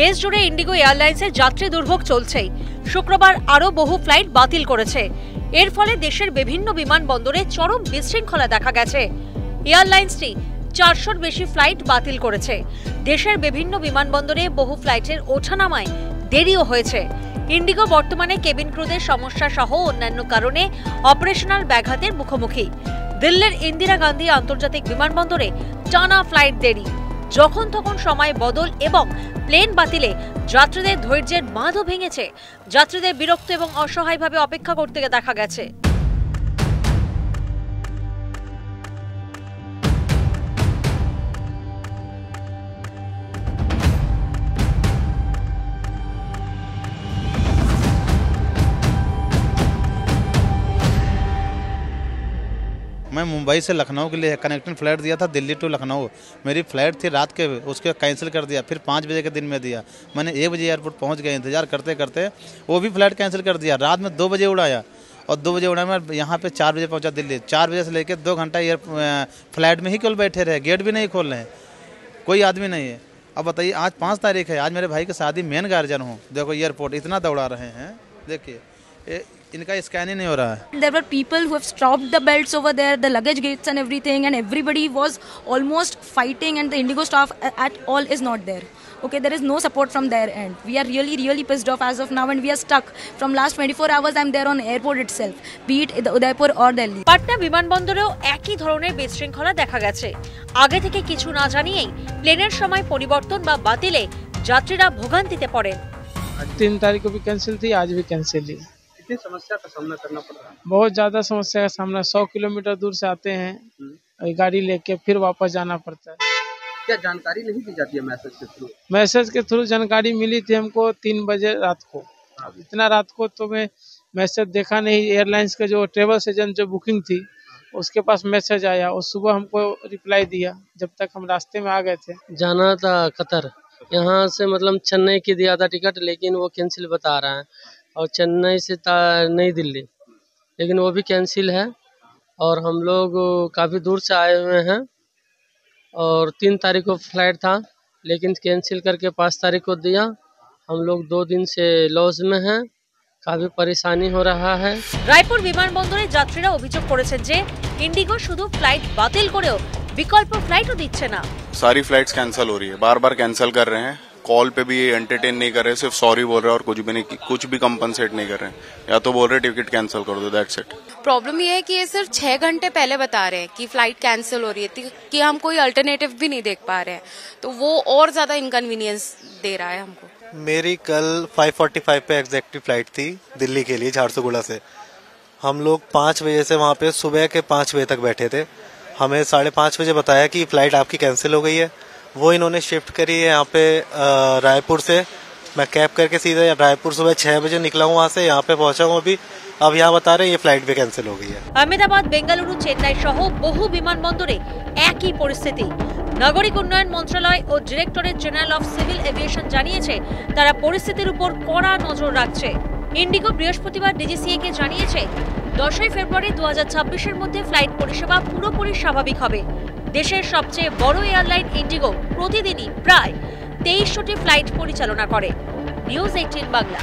দেশ জুড়ে ইন্ডিগো এয়ারলাইন্সের যাত্রী দুর্ভোগ চলছেই। শুক্রবার আরও বহু ফ্লাইট বাতিল করেছে। এর ফলে দেশের বিভিন্ন বিমানবন্দরে চরম বিশৃঙ্খলা দেখা গেছে। এয়ারলাইন্সটি 400-র বেশি ফ্লাইট বাতিল করেছে। দেশের বিভিন্ন বিমানবন্দরে বহু ফ্লাইটের ওঠানামায় দেরিও হয়েছে। ইন্ডিগো বর্তমানে কেবিন ক্রুদের সমস্যা সহ অন্যান্য কারণে অপারেশনাল ব্যাঘাতের মুখোমুখি। দিল্লির ইন্দিরা গান্ধী আন্তর্জাতিক বিমানবন্দরে টানা ফ্লাইট দেরি, যখন তখন সময় বদল এবং প্লেন বাতিলে যাত্রীদের ধৈর্যের বাঁধও ভেঙেছে। যাত্রীদের বিরক্ত এবং অসহায়ভাবে অপেক্ষা করতে দেখা গেছে। मैं मुंबई से लखनऊ के लिए कनेक्टिंग फ़्लाइट दिया था, दिल्ली टू लखनऊ। मेरी फ़्लाइट थी रात के, उसके कैंसिल कर दिया। फिर 5 बजे के दिन में दिया। मैंने 1 बजे एयरपोर्ट पहुंच गया, इंतज़ार करते करते वो भी फ़्लाइट कैंसिल कर दिया। रात में 2 बजे उड़ाया और 2 बजे उड़ा मैं यहाँ पे 4 बजे पहुँचा दिल्ली। 4 बजे से लेकर 2 घंटा फ़्लाइट में ही केवल बैठे रहे, गेट भी नहीं खोल रहे हैं, कोई आदमी नहीं है। अब बताइए, आज 5 तारीख है, आज मेरे भाई की शादी, मेन गार्जियन हूँ। देखो एयरपोर्ट इतना दौड़ा रहे हैं, देखिए इनका स्कैन ही नहीं हो रहा है। There were people who have stopped the belts over there, the luggage gates and everything, and everybody was almost fighting, and the Indigo staff at all is not there. Okay, there is no support from their end. We are really pissed off as of now, and we are stuck. From last 24 hours I'm there on airport itself, be it Udaipur or Delhi. Patna বিমানবন্দরেও একই ধরনের বিশৃঙ্খলা দেখা গেছে। আগে থেকে কিছু না জানিয়েই প্লেনের সময় পরিবর্তন বা বাতিলে যাত্রীরা ভোগান্তিতে পড়েন। 3 तारीख को भी कैंसिल थी, आज भी कैंसिल ही। समस्या का सामना करना पड़ रहा है। बहुत ज्यादा समस्या का सामना, 100 किलोमीटर दूर से आते हैं गाड़ी लेके, फिर वापस जाना पड़ता है। क्या जानकारी नहीं दी जाती है मैसेज के थ्रू? मैसेज के थ्रू जानकारी मिली थी हमको 3 बजे रात को। इतना रात को तो मैं मैसेज देखा नहीं। एयरलाइंस के जो ट्रेवल्स एजेंट जो बुकिंग थी उसके पास मैसेज आया और सुबह हमको रिप्लाई दिया, जब तक हम रास्ते में आ गए थे। जाना था कतर, यहाँ से मतलब चेन्नई की दिया था टिकट, लेकिन वो कैंसिल बता रहा है। और चेन्नई से नई दिल्ली, लेकिन वो भी कैंसिल है। और हम लोग काफ़ी दूर से आए हुए हैं और 3 तारीख को फ्लाइट था, लेकिन कैंसिल करके 5 तारीख को दिया। हम लोग 2 दिन से लॉस में हैं, काफ़ी परेशानी हो रहा है। রায়পুর বিমানবন্দরে যাত্রীরা অভিযোগ করেছেন যে ইন্ডিগো শুধু ফ্লাইট বাতিল করেও বিকল্প ফ্লাইটও দিচ্ছে না। सारी फ्लाइट्स कैंसिल हो रही है, बार बार कैंसिल कर रहे हैं। कॉल पे भी एंटरटेन नहीं कर रहे, सिर्फ सॉरी बोल रहे हैं और कुछ भी कंपनसेट नहीं कर रहे हैं। या तो बोल रहे टिकट कैंसिल कर दो, दैट्स इट। प्रॉब्लम ये है कि ये सिर्फ 6 घंटे पहले बता रहे हैं कि फ्लाइट कैंसिल हो रही है, कि हम कोई अल्टरनेटिव भी नहीं देख पा रहे हैं, तो वो और ज्यादा इनकन्वीनियंस दे रहा है हमको। मेरी कल 5:45 पे एग्जैक्टिव फ्लाइट थी दिल्ली के लिए, झारसुगुड़ा से। हम लोग 5 बजे से वहाँ पे सुबह के 5 बजे तक बैठे थे। हमें 5:30 बजे बताया कि फ्लाइट आपकी कैंसिल हो गई है। वो इन्होंने शिफ्ट करी है यहाँ पे रायपुर से। मैं कैब करके सीधे रायपुर सुबह 6 बजे निकला हूँ, वहाँ से यहाँ पे पहुँचा हूँ अभी। अब यहाँ बता रहे हैं ये फ्लाइट भी कैंसिल हो गई है। আহমেদাবাদ, বেঙ্গালুরু, চেন্নাই সহ বহু বিমানবন্দরে একই পরিস্থিতি। নাগরিক উন্নয়ন মন্ত্রণালয় ও directorate general of civil aviation জানিয়েছে তারা পরিস্থিতির উপর কড়া নজর রাখছে। ইন্ডিগো বৃহস্পতিবার ডিজিসিএ কে জানিয়েছে 10ই ফেব্রুয়ারি 2026-এর মধ্যে ফ্লাইট পরিষেবা পুরোপুরি স্বাভাবিক হবে। দেশের সবচেয়ে বড় এয়ারলাইন ইন্ডিগো প্রতিদিনই প্রায় 2300টি ফ্লাইট পরিচালনা করে। নিউজ 18 বাংলা।